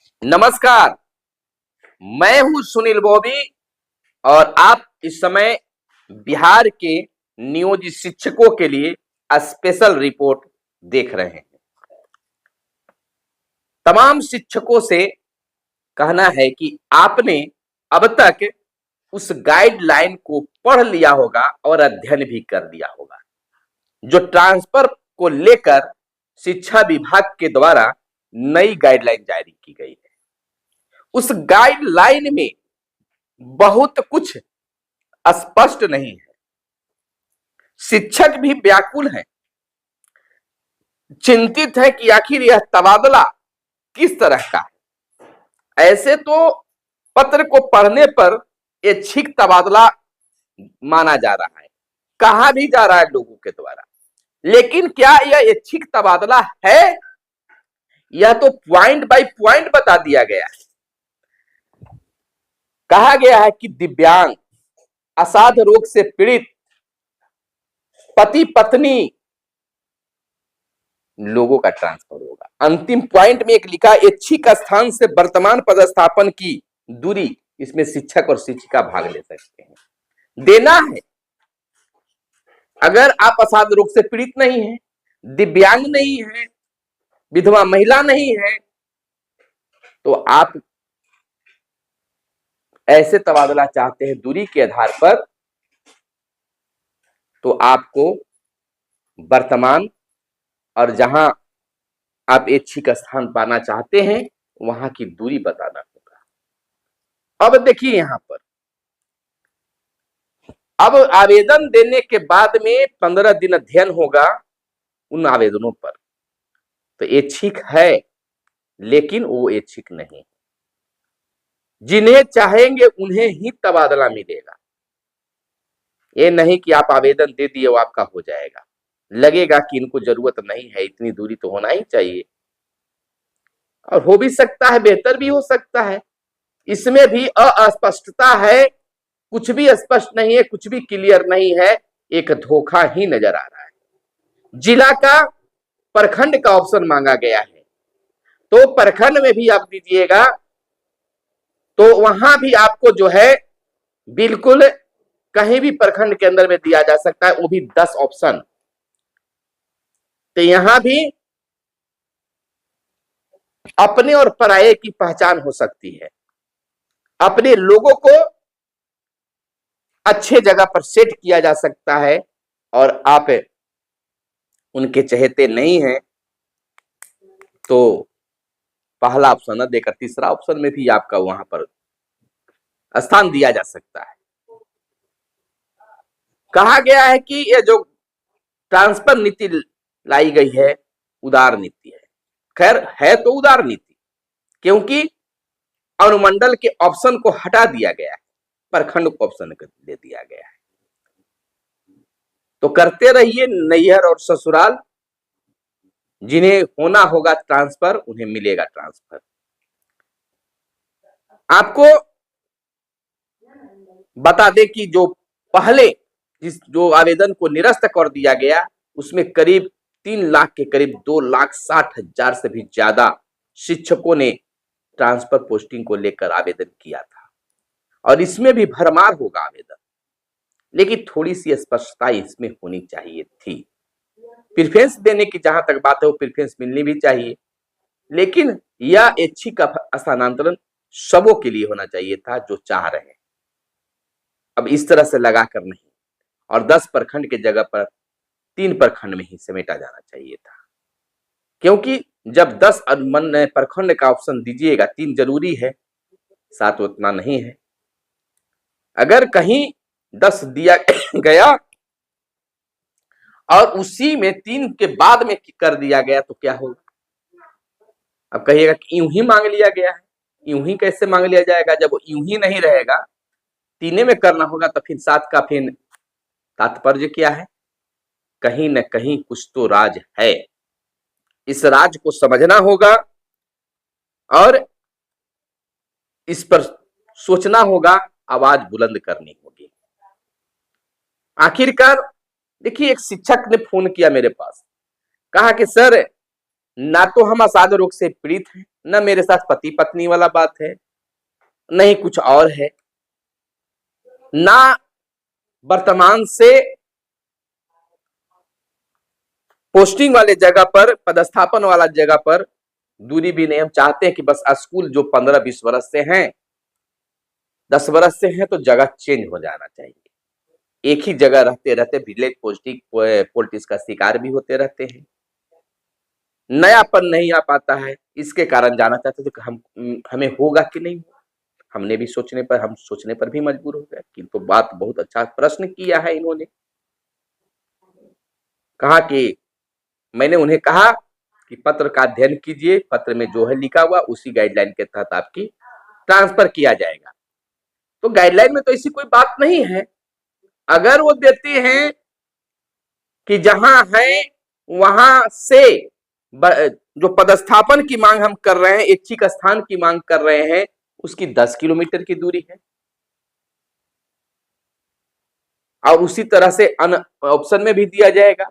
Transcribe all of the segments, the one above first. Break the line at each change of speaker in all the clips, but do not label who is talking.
नमस्कार। मैं हूं सुनील बोबी और आप इस समय बिहार के नियोजित शिक्षकों के लिए स्पेशल रिपोर्ट देख रहे हैं। तमाम शिक्षकों से कहना है कि आपने अब तक उस गाइडलाइन को पढ़ लिया होगा और अध्ययन भी कर लिया होगा जो ट्रांसफर को लेकर शिक्षा विभाग के द्वारा नई गाइडलाइन जारी की गई है। उस गाइडलाइन में बहुत कुछ स्पष्ट नहीं है। शिक्षक भी व्याकुल हैं, चिंतित है कि आखिर यह तबादला किस तरह का है। ऐसे तो पत्र को पढ़ने पर ऐच्छिक तबादला माना जा रहा है, कहा भी जा रहा है लोगों के द्वारा, लेकिन क्या यह ऐच्छिक तबादला है? यह तो पॉइंट बाय पॉइंट बता दिया गया है। कहा गया है कि दिव्यांग, असाध्य रोग से पीड़ित, पति पत्नी लोगों का ट्रांसफर होगा। अंतिम पॉइंट में एक लिखा, ऐच्छिक स्थान से वर्तमान पदस्थापन की दूरी, इसमें शिक्षक और शिक्षिका भाग ले सकते हैं। देना है। अगर आप असाध्य रोग से पीड़ित नहीं है, दिव्यांग नहीं है, विधवा महिला नहीं है, तो आप ऐसे तबादला चाहते हैं दूरी के आधार पर, तो आपको वर्तमान और जहां आप ऐच्छिक स्थान पाना चाहते हैं वहां की दूरी बताना होगा। अब देखिए यहां पर, अब आवेदन देने के बाद में 15 दिन अध्ययन होगा उन आवेदनों पर। तो ऐच्छिक है लेकिन वो ऐच्छिक नहीं, जिन्हें चाहेंगे उन्हें ही तबादला मिलेगा। ये नहीं कि आप आवेदन दे दिए वो आपका हो जाएगा। लगेगा कि इनको जरूरत नहीं है, इतनी दूरी तो होना ही चाहिए, और हो भी सकता है, बेहतर भी हो सकता है। इसमें भी अस्पष्टता है, कुछ भी स्पष्ट नहीं है, कुछ भी क्लियर नहीं है, एक धोखा ही नजर आ रहा है। जिला का प्रखंड का ऑप्शन मांगा गया है, तो प्रखंड में भी आप दीजिएगा तो वहां भी आपको जो है बिल्कुल कहीं भी प्रखंड के अंदर में दिया जा सकता है, वो भी 10 ऑप्शन। तो यहां भी अपने और पराये की पहचान हो सकती है। अपने लोगों को अच्छे जगह पर सेट किया जा सकता है, और आप उनके चहेते नहीं हैं तो पहला ऑप्शन न देकर तीसरा ऑप्शन में भी आपका वहां पर स्थान दिया जा सकता है। कहा गया है कि यह जो ट्रांसफर नीति लाई गई है उदार नीति है। खैर है तो उदार नीति, क्योंकि अनुमंडल के ऑप्शन को हटा दिया गया है, प्रखंड को ऑप्शन दे दिया गया है। तो करते रहिए नैहर और ससुराल, जिन्हें होना होगा ट्रांसफर उन्हें मिलेगा ट्रांसफर। आपको बता दें कि जो पहले जो आवेदन को निरस्त कर दिया गया उसमें करीब 3 लाख के करीब 2,60,000 से भी ज्यादा शिक्षकों ने ट्रांसफर पोस्टिंग को लेकर आवेदन किया था, और इसमें भी भरमार होगा आवेदन, लेकिन थोड़ी सी स्पष्टता इसमें होनी चाहिए थी। प्रेफरेंस देने की जहां तक बात है, वो प्रेफरेंस मिलनी भी चाहिए, लेकिन यह ऐच्छिक स्थानांतरण सबों के लिए होना चाहिए था जो चाह रहे हैं। अब इस तरह से लगाकर नहीं, और 10 प्रखंड के जगह पर 3 प्रखंड में ही समेटा जाना चाहिए था, क्योंकि जब 10 प्रखंड का ऑप्शन दीजिएगा, 3 जरूरी है, 7 उतना नहीं है। अगर कहीं 10 दिया गया और उसी में 3 के बाद में कर दिया गया तो क्या होगा? अब कहिएगा कि यूं ही मांग लिया गया है। यूं ही कैसे मांग लिया जाएगा? जब यूं ही नहीं रहेगा, 3 में करना होगा, तो फिर 7 का फिर तात्पर्य क्या है? कहीं न कहीं कुछ तो राज है। इस राज को समझना होगा और इस पर सोचना होगा, आवाज बुलंद करनी होगी। आखिरकार देखिए, एक शिक्षक ने फोन किया मेरे पास, कहा कि सर ना तो हम असाध रोग से पीड़ित हैं, न मेरे साथ पति पत्नी वाला बात है, नहीं कुछ और है, ना वर्तमान से पोस्टिंग वाले जगह पर, पदस्थापन वाला जगह पर दूरी भी नहीं। हम चाहते हैं कि बस स्कूल जो 15-20 वर्ष से हैं, 10 वर्ष से हैं, तो जगह चेंज हो जाना चाहिए। एक ही जगह रहते रहते विलेज पॉलिटिक्स का शिकार भी होते रहते हैं, नयापन नहीं आ पाता है। इसके कारण जाना चाहते थे कि हमें होगा कि नहीं। हमने भी हम सोचने पर भी मजबूर हो गए। किंतु बात बहुत अच्छा प्रश्न किया है इन्होंने। कहा कि मैंने उन्हें कहा कि पत्र का अध्ययन कीजिए, पत्र में जो है लिखा हुआ उसी गाइडलाइन के तहत आपकी ट्रांसफर किया जाएगा। तो गाइडलाइन में तो ऐसी कोई बात नहीं है। अगर वो देते हैं कि जहां है वहां से जो पदस्थापन की मांग हम कर रहे हैं, इच्छिक स्थान की मांग कर रहे हैं, उसकी 10 किलोमीटर की दूरी है, और उसी तरह से ऑप्शन में भी दिया जाएगा।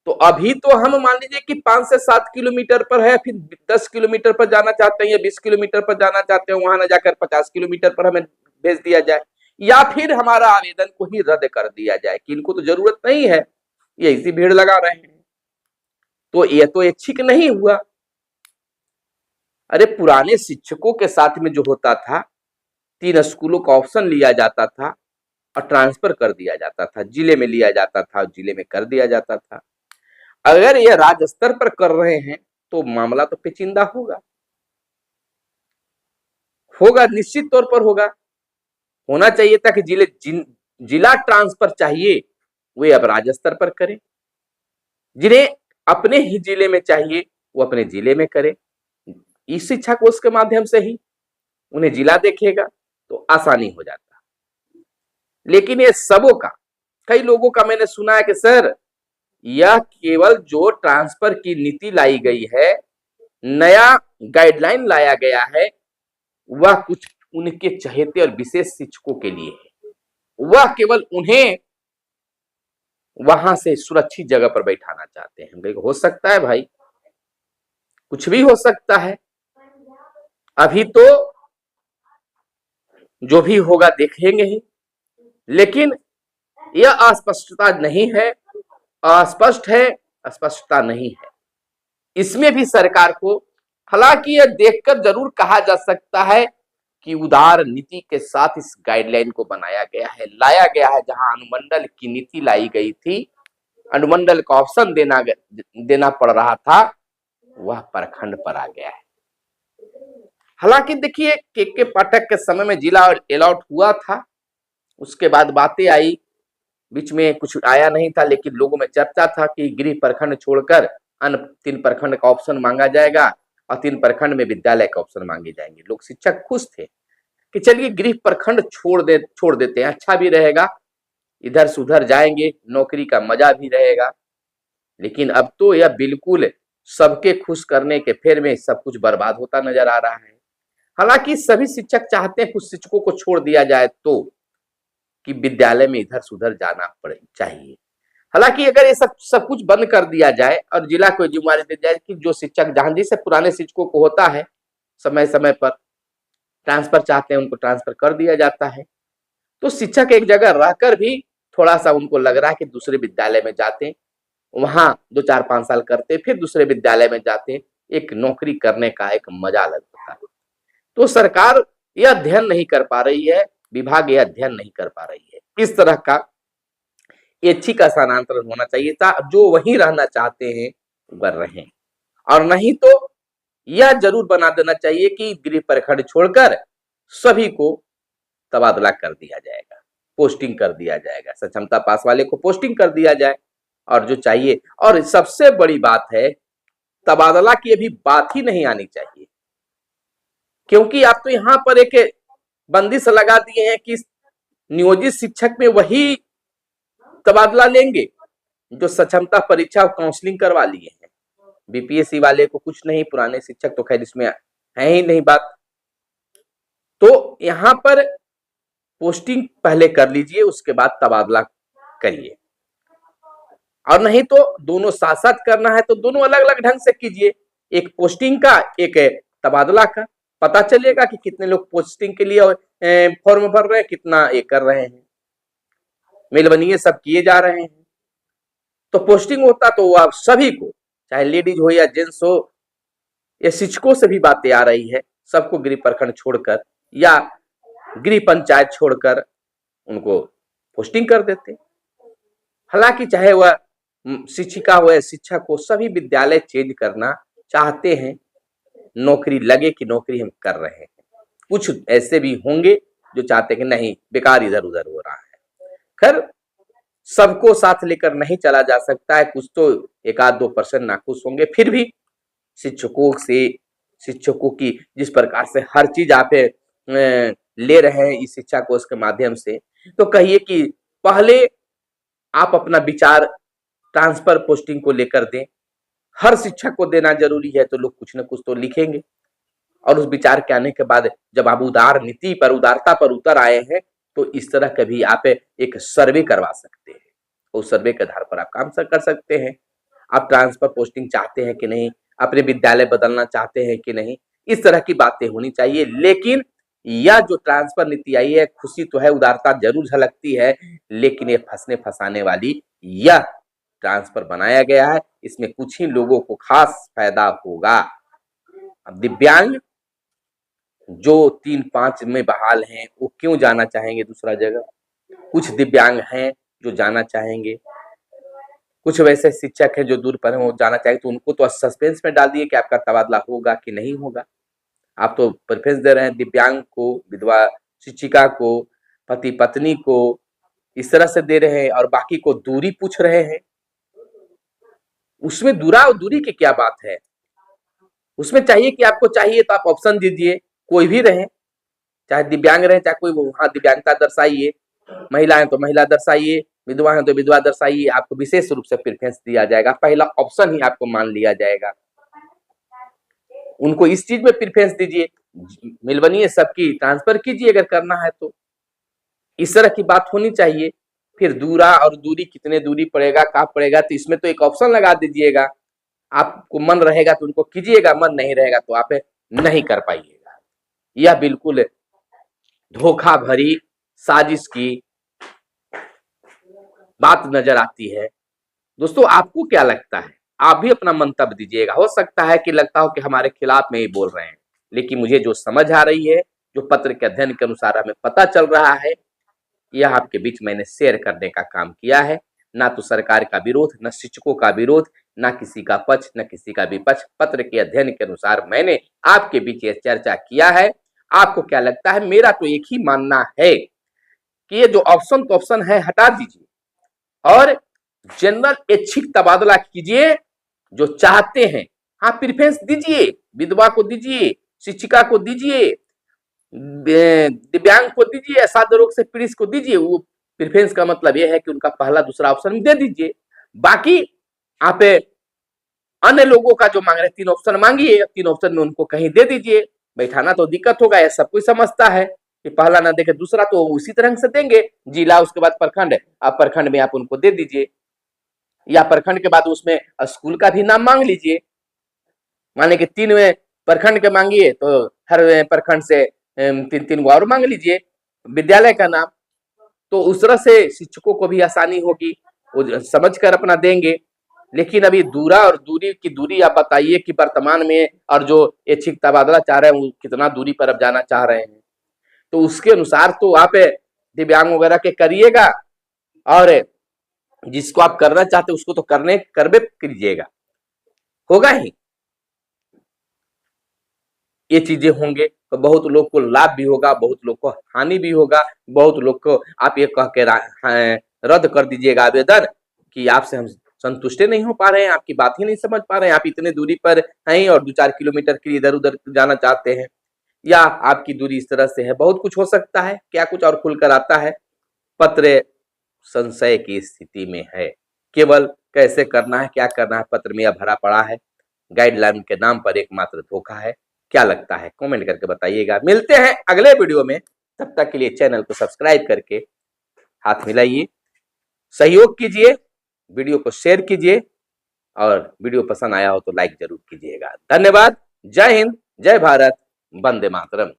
तो अभी तो हम मान लीजिए कि 5 से 7 किलोमीटर पर है, फिर 10 किलोमीटर पर जाना चाहते हैं या 20 किलोमीटर पर जाना चाहते हैं, वहां न जाकर 50 किलोमीटर पर हमें भेज दिया जाए, या फिर हमारा आवेदन को ही रद्द कर दिया जाए कि इनको तो जरूरत नहीं है, ये इसी भीड़ लगा रहे हैं। तो ये तो ऐच्छिक नहीं हुआ। अरे पुराने शिक्षकों के साथ में जो होता था, 3 स्कूलों का ऑप्शन लिया जाता था और ट्रांसफर कर दिया जाता था, जिले में लिया जाता था, जिले में कर दिया जाता था। अगर यह राज्य स्तर पर कर रहे हैं तो मामला तो पेचीदा होगा, निश्चित तौर पर होगा। होना चाहिए था कि जिला ट्रांसफर चाहिए वे अब राज्य स्तर पर करें, जिन्हें अपने ही जिले में चाहिए वो अपने जिले में करें। इस शिक्षा कोष के माध्यम से ही उन्हें जिला देखेगा तो आसानी हो जाता। लेकिन ये सबों का, कई लोगों का मैंने सुना है कि सर यह केवल जो ट्रांसफर की नीति लाई गई है, नया गाइडलाइन लाया गया है, वह कुछ उनके चहेते और विशेष शिक्षकों के लिए है। वह केवल उन्हें वहां से सुरक्षित जगह पर बैठाना चाहते हैं। हो सकता है भाई, कुछ भी हो सकता है। अभी तो जो भी होगा देखेंगे ही, लेकिन यह अस्पष्टता नहीं है, अस्पष्ट है, स्पष्टता नहीं है। इसमें भी सरकार को, हालांकि यह देखकर जरूर कहा जा सकता है कि उदार नीति के साथ इस गाइडलाइन को बनाया गया है, लाया गया है। जहां अनुमंडल की नीति लाई गई थी, अनुमंडल का ऑप्शन देना पड़ रहा था, वह प्रखंड पर आ गया है। हालांकि देखिए के पाठक के समय में जिला अलॉट हुआ था, उसके बाद बातें आई, बीच में कुछ आया नहीं था, लेकिन लोगों में चर्चा था कि गृह प्रखंड छोड़कर अन्य 3 प्रखंड का ऑप्शन मांगा जाएगा और 3 प्रखंड में विद्यालय का ऑप्शन मांगे जाएंगे। लोग, शिक्षक खुश थे कि चलिए गृह प्रखंड छोड़ देते हैं, अच्छा भी रहेगा, इधर से उधर जाएंगे, नौकरी का मजा भी रहेगा। लेकिन अब तो यह बिल्कुल सबके खुश करने के फेर में सब कुछ बर्बाद होता नजर आ रहा है। हालांकि सभी शिक्षक चाहते हैं कुछ शिक्षकों को छोड़ दिया जाए तो, कि विद्यालय में इधर से उधर जाना पड़े चाहिए। हालांकि अगर ये सब कुछ बंद कर दिया जाए और जिला को जिम्मेदारी दी जाए कि जो शिक्षक जहां जैसे पुराने शिक्षकों को होता है समय समय पर ट्रांसफर चाहते हैं, उनको ट्रांसफर कर दिया जाता है, तो शिक्षक एक जगह रहकर भी थोड़ा सा उनको लग रहा है कि दूसरे विद्यालय में जाते, वहां 2-4-5 साल करते, फिर दूसरे विद्यालय में जाते, एक नौकरी करने का एक मजा लगता है। तो सरकार यह अध्ययन नहीं कर पा रही है, विभाग यह अध्ययन नहीं कर पा रही है। इस तरह का ऐच्छिक स्थानांतरण होना चाहिए था। जो वहीं रहना चाहते हैं वह रहें, और नहीं तो यह जरूर बना देना चाहिए कि गृह प्रखंड छोड़कर सभी को तबादला कर दिया जाएगा, पोस्टिंग कर दिया जाएगा, सक्षमता पास वाले को पोस्टिंग कर दिया जाए, और जो चाहिए। और सबसे बड़ी बात है, तबादला की अभी बात ही नहीं आनी चाहिए, क्योंकि आप तो यहां पर एक बंदिश लगा दिए हैं कि नियोजित शिक्षक में वही तबादला लेंगे जो सक्षमता परीक्षा और काउंसलिंग करवा लिए हैं। बीपीएससी वाले को कुछ नहीं, पुराने शिक्षक तो खैर इसमें है ही नहीं बात। तो यहां पर पोस्टिंग पहले कर लीजिए, उसके बाद तबादला करिए। और नहीं तो दोनों साथ साथ करना है तो दोनों अलग अलग ढंग से कीजिए, एक पोस्टिंग का, एक तबादला का। पता चलेगा कि कितने लोग पोस्टिंग के लिए फॉर्म भर रहे हैं, कितना ये कर रहे हैं, मेलबनिए सब किए जा रहे हैं। तो पोस्टिंग होता तो वो आप सभी को, चाहे लेडीज हो या जेंट्स हो, ये शिक्षकों से भी बातें आ रही है, सबको गृह प्रखंड छोड़कर या गृह पंचायत छोड़कर उनको पोस्टिंग कर देते। हालांकि चाहे वह शिक्षिका हो या शिक्षक हो, सभी विद्यालय चेंज करना चाहते हैं, नौकरी लगे कि नौकरी हम कर रहे हैं। कुछ ऐसे भी होंगे जो चाहते हैं कि नहीं, बेकार इधर उधर हो रहा है। खैर, सबको साथ लेकर नहीं चला जा सकता है, कुछ तो 1-2% नाखुश होंगे। फिर भी शिक्षकों की जिस प्रकार से हर चीज आप ले रहे हैं इस शिक्षा कोष के माध्यम से, तो कहिए कि पहले आप अपना विचार ट्रांसफर पोस्टिंग को लेकर दें। हर शिक्षक को देना जरूरी है तो लोग कुछ न कुछ तो लिखेंगे, और उस विचार के आने के बाद जब आप उदार नीति पर, उदारता पर उतर आए हैं, तो इस तरह कभी आप एक सर्वे करवा सकते हैं। उस सर्वे के आधार पर आप काम कर सकते हैं। आप ट्रांसफर पोस्टिंग चाहते हैं कि नहीं, अपने विद्यालय बदलना चाहते हैं कि नहीं, इस तरह की बातें होनी चाहिए। लेकिन यह जो ट्रांसफर नीति आई है, खुशी तो है, उदारता जरूर झलकती है, लेकिन ये फंसने फंसाने वाली यह ट्रांसफर बनाया गया है, इसमें कुछ ही लोगों को खास फायदा होगा। अब दिव्यांग जो 3-5 में बहाल हैं, वो क्यों जाना चाहेंगे दूसरा जगह? कुछ दिव्यांग हैं जो जाना चाहेंगे, कुछ वैसे शिक्षक हैं जो दूर पर हैं, वो जाना चाहेंगे, तो उनको तो सस्पेंस में डाल दिए कि आपका तबादला होगा कि नहीं होगा। आप तो प्रेफरेंस दे रहे हैं दिव्यांग को, विधवा शिक्षिका को, पति पत्नी को, इस तरह से दे रहे हैं, और बाकी को दूरी पूछ रहे हैं। उसमें दूरा और दूरी की क्या बात है? उसमें चाहिए कि आपको चाहिए तो आप ऑप्शन दीजिए, कोई भी रहे, चाहे दिव्यांग रहे, चाहे कोई, वहां दिव्यांगता दर्शाइए, महिला है तो महिला दर्शाइए, विधवा है तो विधवा दर्शाइए, आपको विशेष रूप से प्रेफरेंस दिया जाएगा, पहला ऑप्शन ही आपको मान लिया जाएगा। उनको इस चीज में प्रेफरेंस दीजिए, मिलबनिए, सबकी ट्रांसफर कीजिए अगर करना है तो। इस तरह की बात होनी चाहिए। फिर दूरा और दूरी, कितने दूरी पड़ेगा, कहाँ पड़ेगा, तो इसमें तो एक ऑप्शन लगा दीजिएगा। आपको मन रहेगा तो उनको कीजिएगा, मन नहीं रहेगा तो आप नहीं कर पाइएगा। यह बिल्कुल धोखा भरी साजिश की बात नजर आती है। दोस्तों, आपको क्या लगता है? आप भी अपना मंतव्य दीजिएगा। हो सकता है कि लगता हो कि हमारे खिलाफ में ही बोल रहे हैं, लेकिन मुझे जो समझ आ रही है, जो पत्र के अध्ययन के अनुसार हमें पता चल रहा है, यह आपके बीच मैंने शेयर करने का काम किया है। ना तो सरकार का विरोध, न शिक्षकों का विरोध, ना किसी का पक्ष, न किसी का विपक्ष। पत्र के अध्ययन के अनुसार मैंने आपके बीच यह चर्चा किया है। आपको क्या लगता है? मेरा तो एक ही मानना है कि ये जो ऑप्शन है हटा दीजिए, और जनरल ऐच्छिक तबादला कीजिए। जो चाहते हैं, हाँ, प्रेफरेंस दीजिए, विधवा को दीजिए, शिक्षिका को दीजिए, दिव्यांग को दीजिए, असाध्य रोग से पीड़ित को दीजिए। वो प्रेफरेंस का मतलब यह है कि उनका पहला दूसरा ऑप्शन दे दीजिए। बाकी आप अन्य लोगों का जो मांग रहे हैं, 3 ऑप्शन मांगिए, 3 ऑप्शन में उनको कहीं दे दीजिए। बैठाना तो दिक्कत होगा, यह सब कोई समझता है कि पहला ना देखे दूसरा, तो उसी तरह से देंगे। जिला, उसके बाद प्रखंड, आप प्रखंड में आप उनको दे दीजिए, या प्रखंड के बाद उसमें स्कूल का भी नाम मांग लीजिए। माने कि 3 प्रखंड के मांगिए तो हर प्रखंड से 3-3 और मांग लीजिए विद्यालय का नाम। तो उस तरह से शिक्षकों को भी आसानी होगी, वो समझ कर अपना देंगे। लेकिन अभी दूरा और दूरी की दूरी आप बताइए कि वर्तमान में, और जो ऐच्छिक तबादला चाह रहे हैं वो कितना दूरी पर अब जाना चाह रहे हैं, तो उसके अनुसार तो आप दिव्यांग वगैरह के करिएगा, और जिसको आप करना चाहते उसको तो करबे कीजिएगा, होगा ही। ये चीजें होंगे तो बहुत लोग को लाभ भी होगा, बहुत लोग को हानि भी होगा। बहुत लोग को आप ये कह के रद्द कर दीजिएगा आवेदन कि आपसे हम संतुष्ट नहीं हो पा रहे हैं, आपकी बात ही नहीं समझ पा रहे हैं, आप इतने दूरी पर हैं और 2-4 किलोमीटर के लिए इधर उधर जाना चाहते हैं, या आपकी दूरी इस तरह से है। बहुत कुछ हो सकता है, क्या कुछ और खुलकर आता है। पत्र संशय की स्थिति में है, केवल कैसे करना है, क्या करना है, पत्र में यह भरा पड़ा है। गाइडलाइन के नाम पर एकमात्र धोखा है। क्या लगता है? कमेंट करके बताइएगा। मिलते हैं अगले वीडियो में, तब तक के लिए चैनल को सब्सक्राइब करके हाथ मिलाइए, सहयोग कीजिए। वीडियो को शेयर कीजिए और वीडियो पसंद आया हो तो लाइक जरूर कीजिएगा। धन्यवाद। जय हिंद, जय भारत, वंदे मातरम।